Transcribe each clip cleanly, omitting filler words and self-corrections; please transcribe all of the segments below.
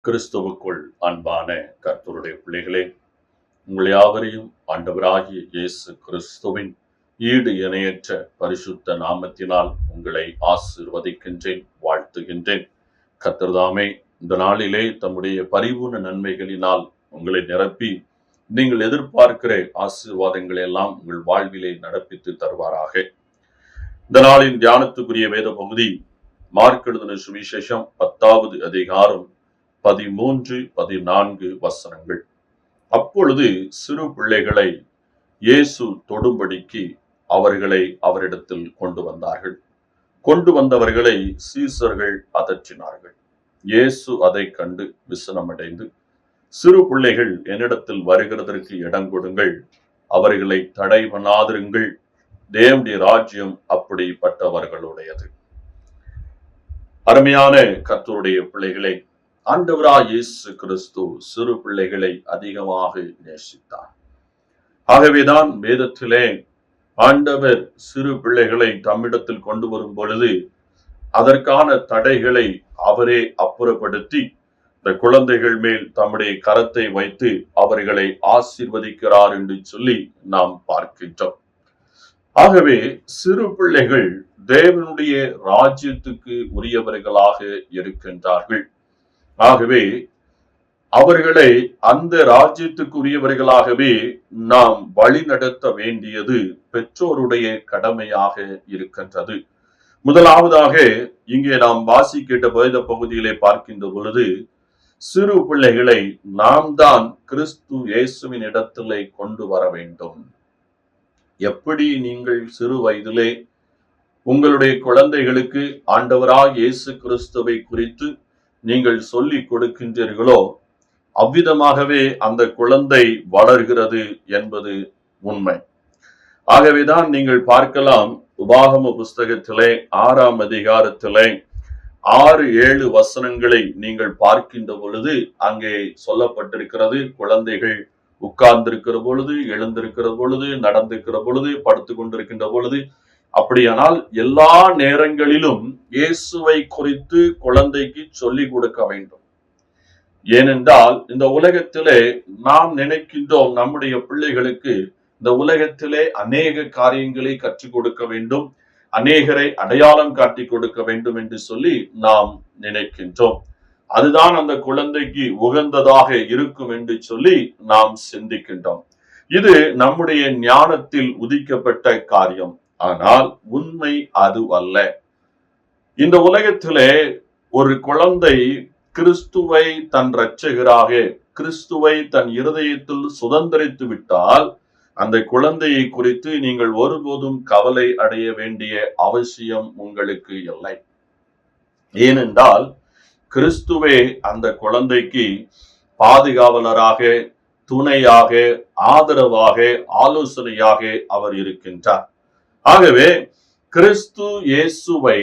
கிறிஸ்துவுக்குள் அன்பான கர்த்தருடைய பிள்ளைகளே, உங்கள் யாவரையும் ஆண்டவராகிய இயேசு கிறிஸ்துவின் ஈடு இணையற்ற பரிசுத்த நாமத்தினால் உங்களை ஆசீர்வதிக்கின்றேன், வாழ்த்துகின்றேன். கர்த்தர்தாமே இந்த நாளிலே தம்முடைய பரிபூர்ண நன்மைகளினால் உங்களை நிரப்பி நீங்கள் எதிர்பார்க்கிற ஆசீர்வாதங்களை எல்லாம் உங்கள் வாழ்விலே நடப்பித்து தருவாராக. இந்த நாளின் தியானத்துக்குரிய வேத பகுதி மார்க் எழுதின சுவிசேஷம் 10வது அதிகாரம் 13, 14 வசனங்கள். அப்பொழுது சிறு பிள்ளைகளை இயேசு தொடும்படிக்கு அவர்களை அவரிடத்தில் கொண்டு வந்தார்கள். கொண்டு வந்தவர்களை சீசர்கள் அதற்றினார்கள். இயேசு அதை கண்டு விசனமடைந்து, சிறு பிள்ளைகள் என்னிடத்தில் வருகிறதற்கு இடம் கொடுங்கள், அவர்களை தடை பண்ணாதிருங்கள், தேவனுடைய ராஜ்யம் அப்படிப்பட்டவர்களுடையது. அருமையான கர்த்தருடைய பிள்ளைகளை, ஆண்டவராய் இயேசு கிறிஸ்து சிறு பிள்ளைகளை அதிகமாக நேசித்தார். ஆகவேதான் வேதத்திலே ஆண்டவர் சிறு பிள்ளைகளை தம்மிடத்தில் கொண்டு வரும் பொழுது அதற்கான தடைகளை அவரே அப்புறப்படுத்தி இந்த குழந்தைகள் மேல் தம்முடைய கரத்தை வைத்து அவர்களை ஆசீர்வதிக்கிறார் என்று சொல்லி நாம் பார்க்கின்றோம். ஆகவே சிறு பிள்ளைகள் தேவனுடைய ராஜ்யத்துக்கு உரியவர்களாக இருக்கின்றார்கள். ஆகவே அவர்களை அந்த ராஜ்யத்துக்குரியவர்களாகவே நாம் வழி நடத்த வேண்டியது பெற்றோருடைய கடமையாக இருக்கின்றது. முதலாவதாக இங்கே நாம் வாசிக்கிட்ட வேத பகுதியிலே பார்க்கின்ற பொழுது, சிறு பிள்ளைகளை நாம் தான் கிறிஸ்து இயேசுவின் இடத்திலே கொண்டு வர வேண்டும். எப்படி நீங்கள் சிறு வயதிலே உங்களுடைய குழந்தைகளுக்கு ஆண்டவராய் இயேசு கிறிஸ்துவை குறித்து நீங்கள் சொல்லிக் கொடுக்கின்றீர்களோ, அவ்விதமாகவே அந்த குழந்தை வளர்கிறது என்பது உண்மை. ஆகவேதான் நீங்கள் பார்க்கலாம், உபாகம புஸ்தகத்திலே 6ஆம் அதிகாரத்திலே 6-7 வசனங்களை நீங்கள் பார்க்கின்ற பொழுது அங்கே சொல்லப்பட்டிருக்கிறது. குழந்தைகள் உட்கார்ந்திருக்கிற பொழுது, எழுந்திருக்கிற பொழுது, நடந்திருக்கிற பொழுது, படுத்து கொண்டிருக்கின்ற பொழுது, அப்படியானால் எல்லா நேரங்களிலும் இயேசுவை குறித்து குழந்தைக்கு சொல்லிக் கொடுக்க வேண்டும். ஏனென்றால் இந்த உலகத்திலே நாம் நினைக்கின்றோம், நம்முடைய பிள்ளைகளுக்கு இந்த உலகத்திலே அநேக காரியங்களை கற்றுக் கொடுக்க வேண்டும், அநேகரை அடையாளம் காட்டி கொடுக்க வேண்டும் என்று சொல்லி நாம் நினைக்கின்றோம். அதுதான் அந்த குழந்தைக்கு உகந்ததாக இருக்கும் என்று சொல்லி நாம் சிந்திக்கின்றோம். இது நம்முடைய ஞானத்தில் உதிக்கப்பட்ட காரியம். ஆனால் உண்மை அது அல்ல. இந்த உலகத்திலே ஒரு குழந்தை கிறிஸ்துவை தன் இரட்சகராக, கிறிஸ்துவை தன் இருதயத்தில் சுதந்திரித்து விட்டால் அந்த குழந்தையை குறித்து நீங்கள் ஒருபோதும் கவலை அடைய வேண்டிய அவசியம் உங்களுக்கு இல்லை. ஏனென்றால் கிறிஸ்துவே அந்த குழந்தைக்கு பாதுகாவலராக, துணையாக, ஆதரவாக, ஆலோசனையாக அவர் இருக்கின்றார். ஆகவே கிறிஸ்து இயேசுவை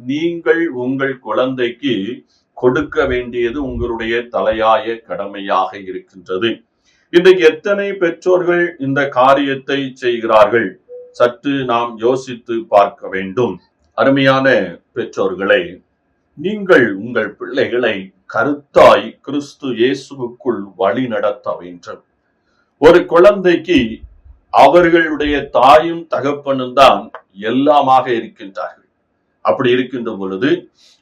நீங்கள் உங்கள் குழந்தைக்கு கொடுக்க வேண்டியது உங்களுடைய தலையாய கடமையாக இருக்கின்றது. இன்றைக்கு எத்தனை பெற்றோர்கள் இந்த காரியத்தை செய்கிறார்கள்? சற்று நாம் யோசித்து பார்க்க வேண்டும். அருமையான பெற்றோர்களை, நீங்கள் உங்கள் பிள்ளைகளை கருத்தாய் கிறிஸ்து இயேசுவுக்குள் வழி நடத்த வேண்டும். ஒரு குழந்தைக்கு அவர்களுடைய தாயும் தகப்பனும் தான் எல்லாமாக இருக்கின்றார்கள். அப்படி இருக்கின்ற பொழுது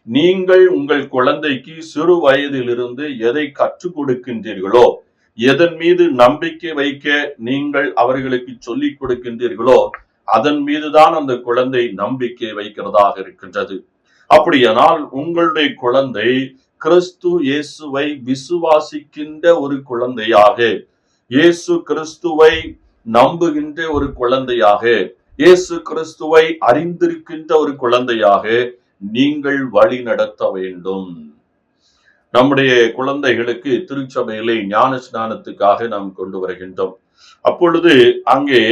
நீங்கள் உங்கள் குழந்தைக்கு சிறு வயதிலிருந்து எதை கற்றுக் கொடுக்கின்றீர்களோ, எதன் மீது நம்பிக்கை வைக்க நீங்கள் அவர்களுக்கு சொல்லிக் கொடுக்கின்றீர்களோ, அதன் மீதுதான் அந்த குழந்தை நம்பிக்கை வைக்கிறதாக இருக்கின்றது. அப்படியானால் உங்களுடைய குழந்தை கிறிஸ்து இயேசுவை விசுவாசிக்கின்ற ஒரு குழந்தையாக, இயேசு கிறிஸ்துவை நம்புகின்ற ஒரு குழந்தையாக, இயேசு கிறிஸ்துவை அறிந்திருக்கின்ற ஒரு குழந்தையாக நீங்கள் வழி நடத்த வேண்டும். நம்முடைய குழந்தைகளுக்கு திருச்சபையிலே ஞான ஸ்நானத்துக்காக நாம் கொண்டு வருகின்றோம். அப்பொழுது அங்கே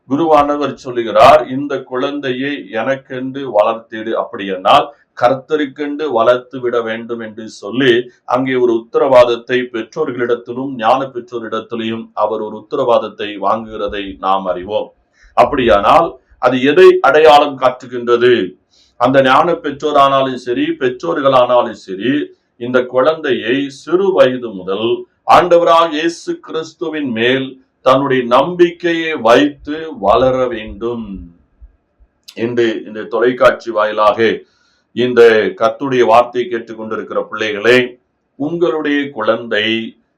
குருவானவர் சொல்லுகிறார், இந்த குழந்தையை எனக்கென்று வளர்த்திடு, அப்படியானால் கர்த்தருக்கென்று வளர்த்து விட வேண்டும் என்று சொல்லி அங்கே ஒரு உத்தரவாதத்தை பெற்றோர்களிடத்திலும் ஞான பெற்றோரிடத்திலையும் அவர் ஒரு உத்தரவாதத்தை வாங்குகிறதை நாம் அறிவோம். அப்படியானால் அது எதை அடையாளம் காட்டுகின்றது? அந்த ஞான பெற்றோரானாலும் சரி, பெற்றோர்களானாலும் சரி, இந்த குழந்தையை சிறு வயது முதல் ஆண்டவராக இயேசு கிறிஸ்துவின் மேல் தன்னுடைய நம்பிக்கையை வைத்து வளர வேண்டும் என்று இந்த தொலைக்காட்சி வாயிலாக இந்த கர்த்தருடைய வார்த்தை கேட்டுக்கொண்டிருக்கிற பிள்ளைகளே, உங்களுடைய குழந்தை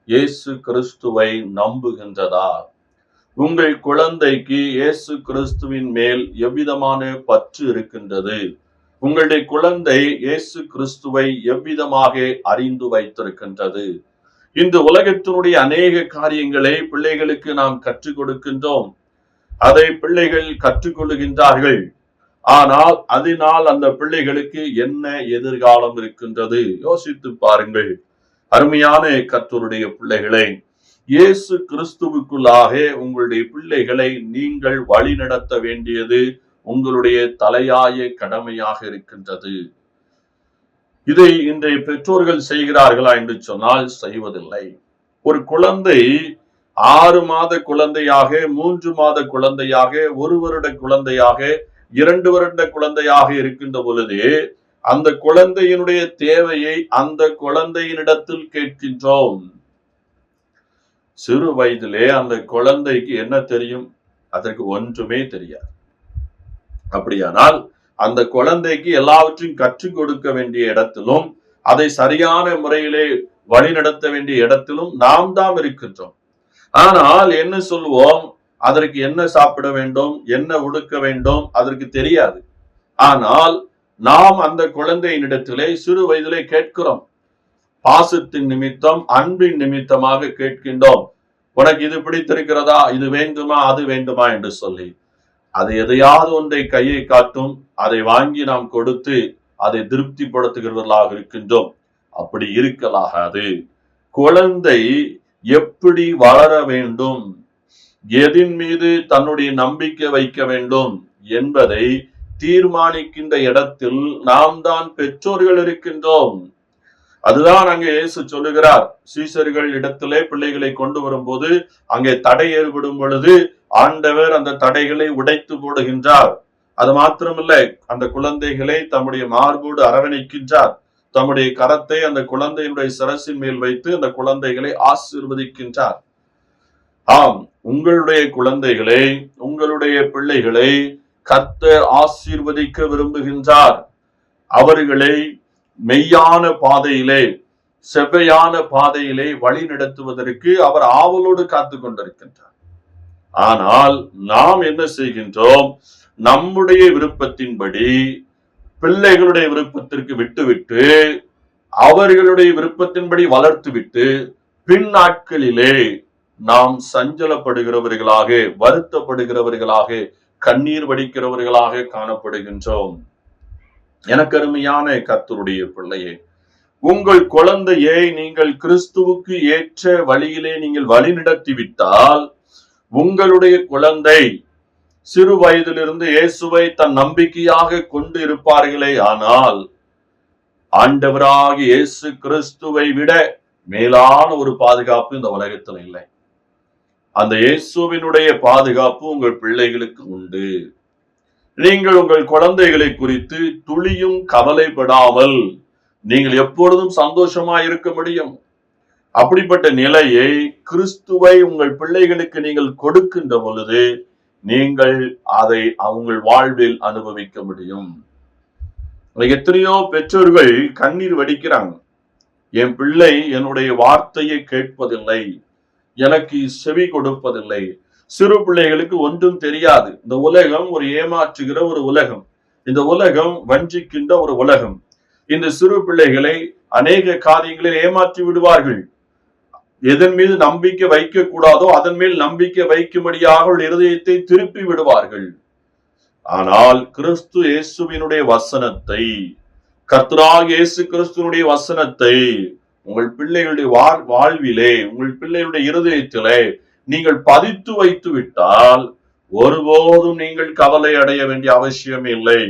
இயேசு கிறிஸ்துவை நம்புகின்றதா? உங்கள் குழந்தைக்கு இயேசு கிறிஸ்துவின் மேல் எவ்விதமான பற்று இருக்கின்றது? உங்களுடைய குழந்தை இயேசு கிறிஸ்துவை எவ்விதமாக அறிந்து வைத்திருக்கின்றது? இந்த உலகத்தினுடைய அநேக காரியங்களை பிள்ளைகளுக்கு நாம் கற்றுக் கொடுக்கின்றோம். அதை பிள்ளைகள் கற்றுக்கொள்ளுகின்றார்கள். ஆனால் அதனால் அந்த பிள்ளைகளுக்கு என்ன எதிர்காலம் இருக்கின்றது? யோசித்து பாருங்கள். அருமையான கர்த்தருடைய பிள்ளைகளே, இயேசு கிறிஸ்துவுக்குள்ளாக உங்களுடைய பிள்ளைகளை நீங்கள் வழி நடத்த வேண்டியது உங்களுடைய தலையாய கடமையாக இருக்கின்றது. இதை இன்றைய பெற்றோர்கள் செய்கிறார்களா என்று சொன்னால் செய்வதில்லை. ஒரு குழந்தை 6 மாத குழந்தையாக, 3 மாத குழந்தையாக, 1 வருட குழந்தையாக, 2 வருட குழந்தையாக இருக்கின்ற பொழுது அந்த குழந்தையினுடைய தேவையை அந்த குழந்தையினிடத்தில் கேட்கின்றோம். சிறு வயதிலே அந்த குழந்தைக்கு என்ன தெரியும்? அதற்கு ஒன்றுமே தெரியாது. அப்படியானால் அந்த குழந்தைக்கு எல்லாவற்றையும் கற்றுக் கொடுக்க வேண்டிய இடத்திலும், அதை சரியான முறையிலே வழிநடத்த வேண்டிய இடத்திலும் நாம் தான் இருக்கின்றோம். ஆனால் என்ன சொல்வோம்? அதற்கு என்ன சாப்பிட வேண்டும், என்ன உடுக்க வேண்டும், அதற்கு தெரியாது. ஆனால் நாம் அந்த குழந்தையினிடத்திலே சிறு வயதிலே கேட்கிறோம். பாசத்தின் நிமித்தம், அன்பின் நிமித்தமாக கேட்கின்றோம். உனக்கு இது பிடித்திருக்கிறதா, இது வேண்டுமா, அது வேண்டுமா என்று சொல்லி அது எதையாவது ஒன்றை கையை காட்டும், அதை வாங்கி நாம் கொடுத்து அதை திருப்திப்படுத்துகிறவர்களாக இருக்கின்றோம். அப்படி இருக்கலாகாது. குழந்தை எப்படி வளர வேண்டும், எதின் மீது தன்னுடைய நம்பிக்கை வைக்க வேண்டும் என்பதை தீர்மானிக்கின்ற இடத்தில் நாம் தான் பெற்றோர்கள் இருக்கின்றோம். அதுதான் அங்கே இயேசு சொல்லுகிறார். சீசர்கள் இடத்திலே பிள்ளைகளை கொண்டு வரும்போது அங்கே தடை ஏற்படும் பொழுது ஆண்டவர் அந்த தடைகளை உடைத்து போடுகின்றார். அது மாத்திரமில்லை, அந்த குழந்தைகளை தம்முடைய மார்போடு அரவணைக்கின்றார். தம்முடைய கரத்தை அந்த குழந்தையினுடைய சிரசின் மேல் வைத்து அந்த குழந்தைகளை ஆசீர்வதிக்கின்றார். ஆம், உங்களுடைய குழந்தைகளை, உங்களுடைய பிள்ளைகளை கர்த்தர் ஆசீர்வதிக்க விரும்புகின்றார். அவர்களை மெய்யான பாதையிலே, செவ்வையான பாதையிலே வழி நடத்துவதற்கு அவர் ஆவலோடு காத்து கொண்டிருக்கின்றார். ஆனால் நாம் என்ன செய்கின்றோம்? நம்முடைய விருப்பத்தின்படி பிள்ளைகளுடைய விருப்பத்திற்கு விட்டுவிட்டு, அவர்களுடைய விருப்பத்தின்படி வளர்த்துவிட்டு, பின் நாட்களிலே நாம் சஞ்சலப்படுகிறவர்களாக, வருத்தப்படுகிறவர்களாக, கண்ணீர் வடிக்கிறவர்களாக காணப்படுகின்றோம். எனக்கு அருமையான கர்த்தருடைய பிள்ளையே, உங்கள் குழந்தையை நீங்கள் கிறிஸ்துவுக்கு ஏற்ற வழியிலே நீங்கள் வழி நடத்தி விட்டால், உங்களுடைய குழந்தை சிறு வயதிலிருந்து இயேசுவை தன் நம்பிக்கையாக கொண்டு இருப்பார்களே, ஆனால் ஆண்டவராக இயேசு கிறிஸ்துவை விட மேலான ஒரு பாதுகாப்பு இந்த உலகத்தில் இல்லை. அந்த இயேசுவினுடைய பாதுகாப்பு உங்கள் பிள்ளைகளுக்கு உண்டு. நீங்கள் உங்கள் குழந்தைகளை குறித்து துளியும் கவலைப்படாமல் நீங்கள் எப்பொழுதும் சந்தோஷமா இருக்க முடியும். அப்படிப்பட்ட நிலையை, கிறிஸ்துவை உங்கள் பிள்ளைகளுக்கு நீங்கள் கொடுக்கின்ற பொழுது நீங்கள் அதை உங்கள் வாழ்வில் அனுபவிக்க முடியும். எத்தனையோ பெற்றோர்கள் கண்ணீர் வடிக்கிறாங்க. என் பிள்ளை என்னுடைய வார்த்தையை கேட்பதில்லை, எனக்கு செவி கொடுப்பதில்லை, சிறு பிள்ளைகளுக்கு ஒன்றும் தெரியாது. இந்த உலகம் ஒரு ஏமாற்றுகிற ஒரு உலகம். இந்த உலகம் வஞ்சிக்கின்ற ஒரு உலகம். இந்த சிறு பிள்ளைகளை அநேக காரியங்களில் ஏமாற்றி விடுவார்கள். எதன் மீது நம்பிக்கை வைக்க கூடாதோ அதன் மேல் நம்பிக்கை வைக்கும்படியாக இருதயத்தை திருப்பி விடுவார்கள். ஆனால் கிறிஸ்து இயேசுவினுடைய வசனத்தை, கர்த்தராகிய இயேசு கிறிஸ்துவினுடைய வசனத்தை உங்கள் பிள்ளைகளுடைய வாழ்விலே, உங்கள் பிள்ளைகளுடைய இருதயத்திலே நீங்கள் பதித்து வைத்து விட்டால் ஒருபோதும் நீங்கள் கவலை அடைய வேண்டிய அவசியம் இல்லை.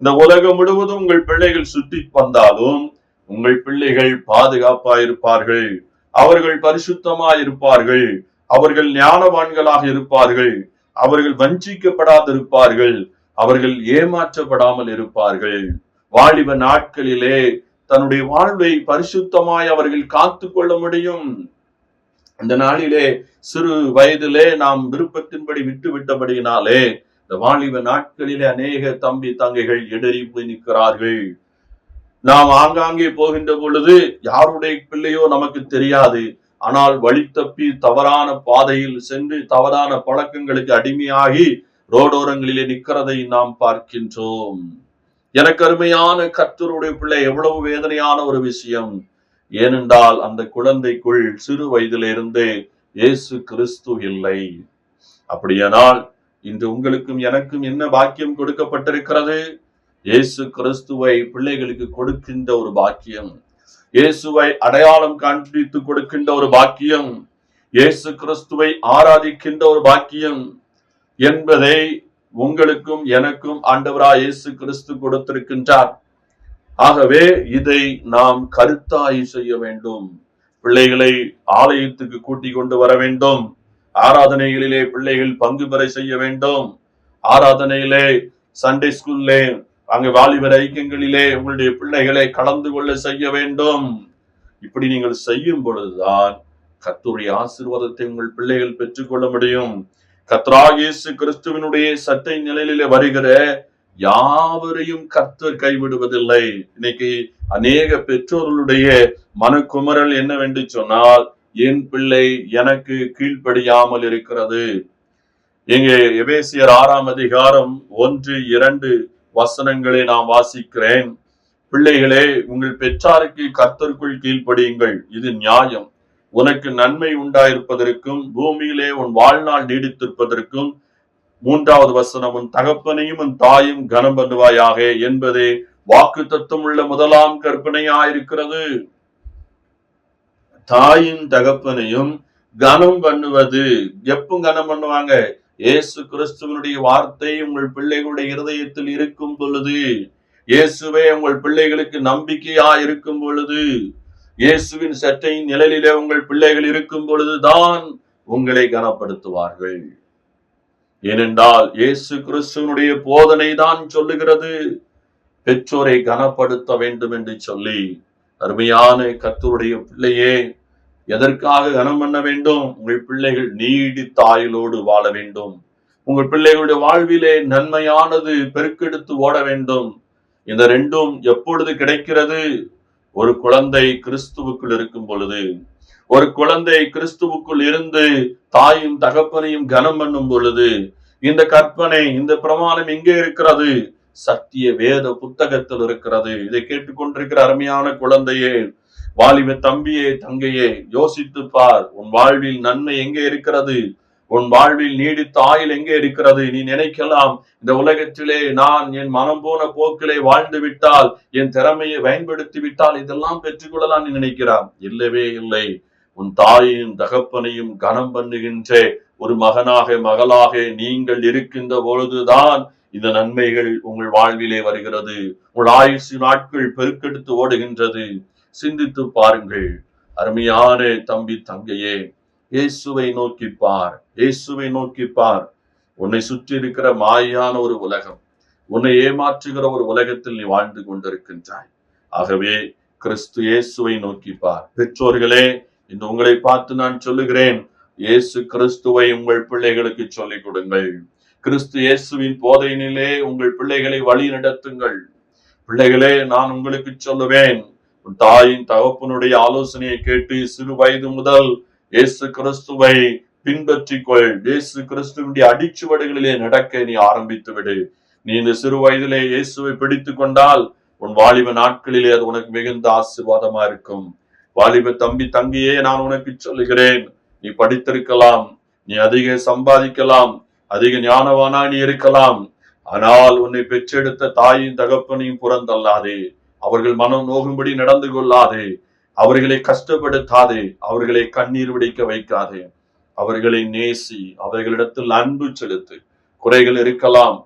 இந்த உலகம் முழுவதும் உங்கள் பிள்ளைகள் சுற்றி வந்தாலும் உங்கள் பிள்ளைகள் பாதுகாப்பாயிருப்பார்கள், அவர்கள் பரிசுத்தமாயிருப்பார்கள், அவர்கள் ஞானவான்களாக இருப்பார்கள், அவர்கள் வஞ்சிக்கப்படாதிருப்பார்கள், அவர்கள் ஏமாற்றப்படாமல் இருப்பார்கள். வாலிப நாட்களிலே தன்னுடைய வாழ்வை பரிசுத்தமாய் அவர்கள் காத்து கொள்ள முடியும். இந்த நாளிலே சிறு வயதிலே நாம் விருப்பத்தின்படி விட்டு விட்டபடியினாலே இந்த வாலிப நாட்களிலே அநேக தம்பி தங்கைகள் இடறி போய் நிற்கிறார்கள். நாம் ஆங்காங்கே போகின்ற பொழுது யாருடைய பிள்ளையோ நமக்கு தெரியாது. ஆனால் வழி தப்பி தவறான பாதையில் சென்று தவறான பழக்கங்களுக்கு அடிமையாகி ரோடோரங்களிலே நிற்கிறதை நாம் பார்க்கின்றோம். எனக்கு அருமையான கர்த்தருடைய பிள்ளை, எவ்வளவு வேதனையான ஒரு விஷயம். ஏனென்றால் அந்த குழந்தைக்குள் சிறு வயதிலிருந்து இயேசு கிறிஸ்து இல்லை. அப்படியானால் இன்று உங்களுக்கும் எனக்கும் என்ன பாக்கியம் கொடுக்கப்பட்டிருக்கிறது? இயேசு கிறிஸ்துவை பிள்ளைகளுக்கு கொடுக்கின்ற ஒரு பாக்கியம், இயேசுவை அடையாளம் காண்பித்து கொடுக்கின்ற ஒரு பாக்கியம், இயேசு கிறிஸ்துவை ஆராதிக்கின்ற ஒரு பாக்கியம் என்பதை உங்களுக்கும் எனக்கும் ஆண்டவராய் இயேசு கிறிஸ்து கொடுத்திருக்கின்றார். ஆகவே இதை நாம் கருத்தாய் செய்ய வேண்டும். பிள்ளைகளை ஆலயத்துக்கு கூட்டிக் கொண்டு வர வேண்டும். ஆராதனைகளிலே பிள்ளைகள் பங்கு பெற செய்ய வேண்டும். ஆராதனையிலே, சண்டே ஸ்கூல்லே, அங்கு வாலிபர் ஐக்கியங்களிலே உங்களுடைய பிள்ளைகளை கலந்து கொள்ள செய்ய வேண்டும். இப்படி நீங்கள் செய்யும் பொழுதுதான் கர்த்தருடைய ஆசீர்வாதத்தை உங்கள் பிள்ளைகள் பெற்றுக்கொள்ள முடியும். கர்த்தராகிய இயேசு கிறிஸ்துவினுடைய சட்டை நிலையிலே வருகிற யாவரையும் கர்த்தர் கைவிடுவதில்லை. இன்னைக்கு அநேக பெற்றோர்களுடைய மனக்குமரல் என்னவென்று சொன்னால், என் பிள்ளை எனக்கு கீழ்ப்படியாமல் இருக்கிறது. இங்கே எபேசியர் 6ஆம் அதிகாரம் 1-2 வசனங்களை நான் வாசிக்கிறேன். பிள்ளைகளே, உங்கள் பெற்றாருக்கு கர்த்தருக்குள் கீழ்ப்படியுங்கள், இது நியாயம். உனக்கு நன்மை உண்டாயிருப்பதற்கும் பூமியிலே உன் வாழ்நாள் நீடித்திருப்பதற்கும். 3வது வசனம், உன் தகப்பனையும் உன் தாயும் கனம் பண்ணுவாயாக என்பதே வாக்கு தத்துவம் உள்ள முதலாம் கற்பனையாயிருக்கிறது. தாயின் தகப்பனையும் கனம் பண்ணுவது. எப்ப கனம் பண்ணுவாங்க? இயேசு கிறிஸ்துவனுடைய வார்த்தை உங்கள் பிள்ளைகளுடைய இருதயத்தில் இருக்கும் பொழுது, இயேசுவே உங்கள் பிள்ளைகளுக்கு நம்பிக்கையா இருக்கும் பொழுது, இயேசுவின் சட்டையின் நிழலிலே உங்கள் பிள்ளைகள் இருக்கும் பொழுதுதான் உங்களை கனப்படுத்துவார்கள். ஏனென்றால் இயேசு கிறிஸ்துவனுடைய போதனை தான் சொல்லுகிறது பெற்றோரை கனப்படுத்த வேண்டும் என்று சொல்லி. அருமையான கர்த்தருடைய பிள்ளையே, எதற்காக கனம் பண்ண வேண்டும்? உங்கள் பிள்ளைகள் நீடித்த ஆயுளோடு வாழ வேண்டும். உங்கள் பிள்ளைகளுடைய வாழ்விலே நன்மையானது பெருக்கெடுத்து ஓட வேண்டும். இந்த ரெண்டும் எப்பொழுது கிடைக்கிறது? ஒரு குழந்தை கிறிஸ்துவுக்குள் இருக்கும் பொழுது, ஒரு குழந்தை கிறிஸ்துவுக்குள் இருந்து தாயும் தகப்பனையும் கனம் பண்ணும் பொழுது. இந்த கற்பனை, இந்த பிரமாணம் எங்கே இருக்கிறது? சத்திய வேத புத்தகத்தில் இருக்கிறது. இதை கேட்டுக்கொண்டிருக்கிற அருமையான குழந்தையே, வாலிப தம்பியே, தங்கையே, யோசித்து பார். உன் வாழ்வில் நன்மை எங்கே இருக்கிறது? உன் வாழ்வில் நீடித்த ஆயுள் எங்கே இருக்கிறது? நீ நினைக்கலாம், இந்த உலகத்திலே நான் என் மனம் போன போக்கிலே வாழ்ந்து விட்டால், என் திறமையை பயன்படுத்தி விட்டால் இதெல்லாம் பெற்றுக்கொள்ளலாம் நீ நினைக்கிறான். இல்லவே இல்லை. உன் தாயையும் தகப்பனையும் கனம் பண்ணுகின்ற ஒரு மகனாக மகளாக நீங்கள் இருக்கின்ற பொழுதுதான் இந்த நன்மைகள் உங்கள் வாழ்விலே வருகிறது. உங்கள் ஆயுசு நாட்கள் பெருக்கெடுத்து ஓடுகின்றது. சிந்தித்து பாருங்கள் அருமையான தம்பி தங்கையே. இயேசுவை நோக்கி பார், இயேசுவை நோக்கி பார். உன்னை சுற்றி இருக்கிற மாயான ஒரு உலகம், உன்னை ஏமாற்றுகிற ஒரு உலகத்தில் நீ வாழ்ந்து கொண்டிருக்கின்றாய். ஆகவே கிறிஸ்து இயேசுவை நோக்கி பார். பெற்றோர்களே, இன்று உங்களை பார்த்து நான் சொல்லுகிறேன், இயேசு கிறிஸ்துவை உங்கள் பிள்ளைகளுக்கு சொல்லிக் கொடுங்கள். கிறிஸ்து இயேசுவின் போதையினிலே உங்கள் பிள்ளைகளை வழி நடத்துங்கள். பிள்ளைகளே, நான் உங்களுக்கு சொல்லுவேன், உன் தாயின் தகப்பனுடைய ஆலோசனையை கேட்டு சிறு வயது முதல் இயேசு கிறிஸ்துவை பின்பற்றிக்கொள். இயேசு கிறிஸ்துவினுடைய அடிச்சுவடுகளிலே நடக்க நீ ஆரம்பித்து விடு. நீ இந்த சிறு வயதிலே இயேசுவை பிடித்துக் கொண்டால் உன் வாலிப நாட்களிலே அது உனக்கு மிகுந்த ஆசீர்வாதமா இருக்கும். வாலிப தம்பி தங்கியே, நான் உனக்கு சொல்லுகிறேன், நீ படித்திருக்கலாம், நீ அதிக சம்பாதிக்கலாம், அதிக ஞானவானா நீ இருக்கலாம். ஆனால் உன்னை பெற்றெடுத்த தாயின் தகப்பனையும் புறந்தல்லாதே. அவர்கள் மனம் நோகும்படி நடந்து கொள்ளாதே. அவர்களை கஷ்டப்படுத்தாதே. அவர்களை கண்ணீர் விடிக்க வைக்காதே. அவர்களை நேசி. அவர்களிடத்தில் அன்பு செலுத்து. குறைகள் இருக்கலாம்,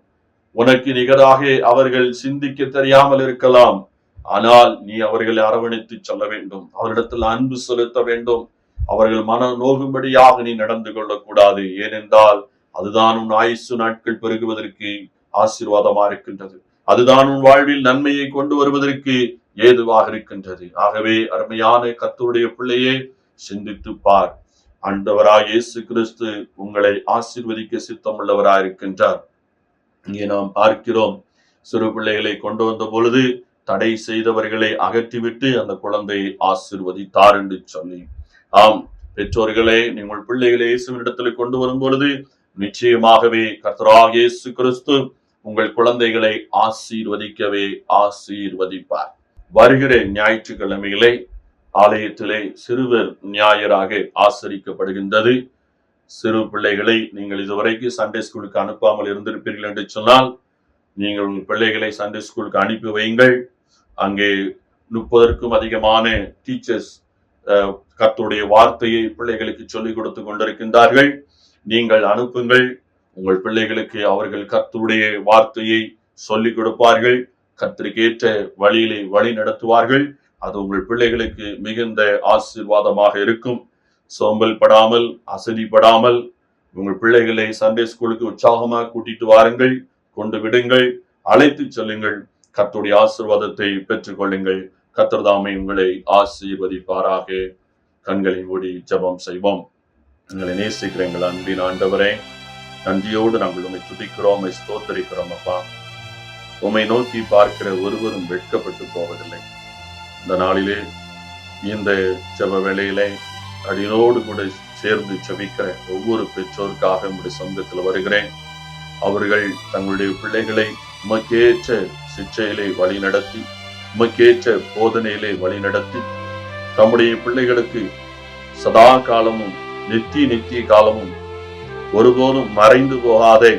உனக்கு நிகராக அவர்கள் சிந்திக்க தெரியாமல் இருக்கலாம். ஆனால் நீ அவர்களை அரவணைத்து சொல்ல வேண்டும். அவரிடத்தில் அன்பு செலுத்த வேண்டும். அவர்கள் மனம் நோகும்படியாக நீ நடந்து கொள்ளக்கூடாது. ஏனென்றால் அதுதான் உன் ஆயுசு நாட்கள் பெருகுவதற்கு ஆசீர்வாதமா இருக்கின்றது. அதுதான் உன் வாழ்வில் நன்மையை கொண்டு வருவதற்கு ஏதுவாக இருக்கின்றது. ஆகவே அருமையான கர்த்தருடைய பிள்ளையே, சிந்தித்து பார். ஆண்டவராய் இயேசு கிறிஸ்து உங்களை ஆசீர்வதிக்க சித்தமுள்ளவராய் இருக்கின்றார். இங்கே நாம் பார்க்கிறோம், சிறு பிள்ளைகளை கொண்டு வந்த பொழுது தடை செய்தவர்களை அகற்றிவிட்டு அந்த குழந்தையை ஆசீர்வதித்தார் என்று சொல்லி. ஆம் பெற்றோர்களே, நீங்கள் பிள்ளைகளை இயேசுவினிடத்தில் கொண்டு வரும் பொழுது நிச்சயமாகவே கர்த்தராகிய இயேசு கிறிஸ்து உங்கள் குழந்தைகளை ஆசீர்வதிக்கவே ஆசீர்வதிப்பார். வருகிற ஞாயிற்றுக்கிழமையிலே ஆலயத்திலே சிறுவர் ஞாயிறாக ஆசரிக்கப்படுகின்றது. சிறு பிள்ளைகளை நீங்கள் இதுவரைக்கும் சண்டே ஸ்கூலுக்கு அனுப்பாமல் இருந்திருப்பீர்கள் என்று சொன்னால், நீங்கள் உங்கள் பிள்ளைகளை சண்டே ஸ்கூலுக்கு அனுப்பி வையுங்கள். அங்கே 30க்கும் அதிகமான டீச்சர்ஸ் கர்த்தருடைய வார்த்தையை பிள்ளைகளுக்கு சொல்லிக் கொடுத்து கொண்டிருக்கின்றார்கள். நீங்கள் அனுப்புங்கள். உங்கள் பிள்ளைகளுக்கு அவர்கள் கர்த்தருடைய வார்த்தையை சொல்லிக் கொடுப்பார்கள். கர்த்தருக்கு ஏற்ற வழியிலே வழி நடத்துவார்கள். அது உங்கள் பிள்ளைகளுக்கு மிகுந்த ஆசீர்வாதமாக இருக்கும். சோம்பல் படாமல், அசதிப்படாமல் உங்கள் பிள்ளைகளை சண்டே ஸ்கூலுக்கு உற்சாகமாக கூட்டிட்டு வாருங்கள், கொண்டு விடுங்கள், அழைத்து செல்லுங்கள். கர்த்தருடைய ஆசீர்வாதத்தை பெற்றுக் கொள்ளுங்கள். கர்த்தர் தாமே உங்களை ஆசீர்வதிப்பாராக. கண்களை மூடி ஜெபம் செய்வோம். எங்களை நேசிக்கிற எங்கள் அன்பின் ஆண்டவரே, நன்றியோடு நாங்கள் உம்மை துதிக்கிறோம், உம்மை ஸ்தோத்தரிக்கிறோம். அப்பா, உம்மை நோக்கி பார்க்கிற ஒருவரும் வெட்கப்பட்டு போவதில்லை. இந்த நாளிலே இந்த ஜெப வேளையிலே அடியோடு கூட சேர்ந்து ஜெபிக்கிற ஒவ்வொரு பெற்றோருக்காக நம்முடைய சமூகத்தில் வருகிறேன். அவர்கள் தங்களுடைய பிள்ளைகளை உமக்கேற்ற சிச்சையிலே வழி நடத்தி, உமக்கேற்ற போதனையிலே வழி நடத்தி, தம்முடைய பிள்ளைகளுக்கு சதா காலமும் நித்திய காலமும் ஒருபோதும் மறைந்து போகாதே,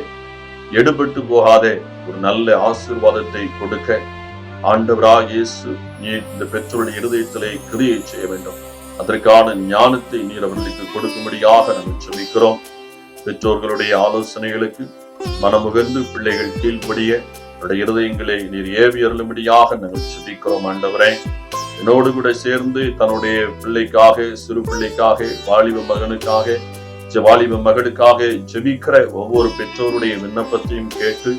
எடுபட்டு போகாதே ஒரு நல்ல ஆசீர்வாதத்தை கொடுக்க ஆண்டவராகிய இயேசு நீர் இந்த பெற்றோருடைய இருதயத்திலே கிரியை செய்ய வேண்டும். அதற்கான ஞானத்தை நீர் அவர்களுக்கு கொடுக்கும்படியாக நாம் ஜெபிக்கிறோம். பெற்றோர்களுடைய ஆலோசனைகளுக்கு மனமுகர்ந்து பிள்ளைகள் கீழ்ப்படிய அவருடைய இருதயங்களை நீர் ஏவி அருளும்படியாக நாங்கள் ஜெபிக்கிறோம். ஆண்டவரே, என்னோடு கூட சேர்ந்து தன்னுடைய பிள்ளைக்காக, சிறு பிள்ளைக்காக, வாலிப மகனுக்காக, வாலிப மகளுக்காக ஜெபிக்கிற ஒவ்வொரு பெற்றோருடைய விண்ணப்பத்தையும் கேட்டு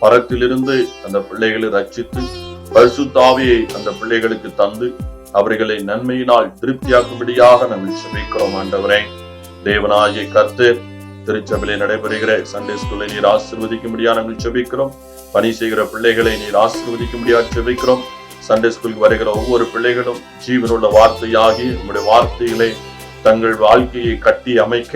பரத்திலிருந்து அந்த பிள்ளைகளை ரட்சித்து பரிசுத்த ஆவியை அந்த பிள்ளைகளுக்கு தந்து அவர்களை நன்மையினால் திருப்தியாக்கும்படியாக நாம் ஜெபிக்கிறோம். ஆண்டவரே, தேவனாகிய கர்த்தர் திருச்சபையிலே நடைபெறுகிற சண்டே ஸ்கூலை நீர் ஆசீர்வதிக்கும்படியாக நாங்கள் ஜெபிக்கிறோம். பணி செய்கிற பிள்ளைகளை நீர் ஆசீர்வதிக்கும்படியாக ஜெபிக்கிறோம். சண்டே ஸ்கூலுக்கு வருகிற ஒவ்வொரு பிள்ளைகளும் ஜீவனுள்ள வார்த்தையாகி உங்களுடைய வார்த்தைகளை தங்கள் வாழ்க்கையை கட்டி அமைக்க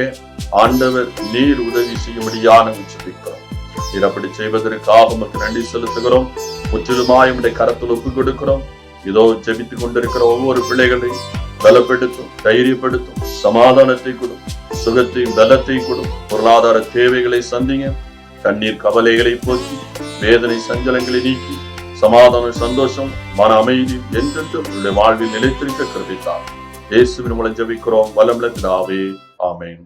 ஆண்டவர் நீர் உதவி செய்யும்படியாக நாங்கள் ஜெபிக்கிறோம். நீர் அப்படி செய்வதற்காக உமக்கு நன்றி செலுத்துகிறோம். முற்றிலுமாய் உம்முடைய கரத்தில் ஒப்புக் கொடுக்கிறோம். இதோ ஜெபித்துக் கொண்டிருக்கிற ஒவ்வொரு பிள்ளைகளையும் பலப்படுத்தும், தைரியப்படுத்தும், சமாதானத்தை கொடும், சுகத்தையும் பலத்தை கொடும். பொருளாதார தேவைகளை சந்திங்க, கண்ணீர் கவலைகளை போக்கி, வேதனை சஞ்சலங்களை நீக்கி, சமாதானம், சந்தோஷம், மன அமைதி என்றென்றும் உங்களுடைய வாழ்வில் நிலைத்திருக்க கிருபித்தார். இயேசுவின் மூலம் ஜெபிக்கிறோம் வல்லமுள்ள பிதாவே, ஆமென்.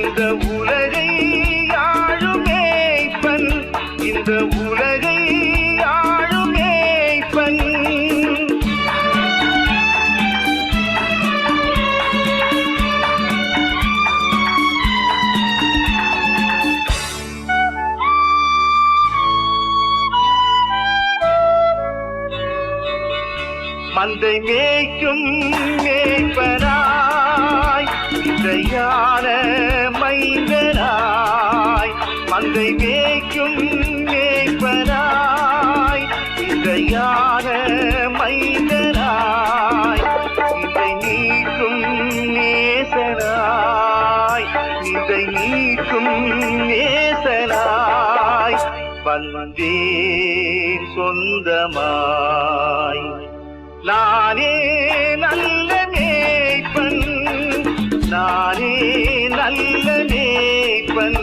இந்த உலகை ஆளும் மேய்ப்பன், இந்த உலகை ஆளும் மேய்ப்பன். மந்தை மேய்க்கும் மேய்ப்பனாய், இசையான மைந்தனாய். மந்தை மேய்க்கும் மேய்ப்பனாய், இசையான மைந்தனாய். இதை நீக்கும் நேசனாய், இதை நீக்கும் நேசனாய். வந்தேன் சொந்தமாய். நானே நல்ல மேய்ப்பன், நானே நல்ல மேய்ப்பன்.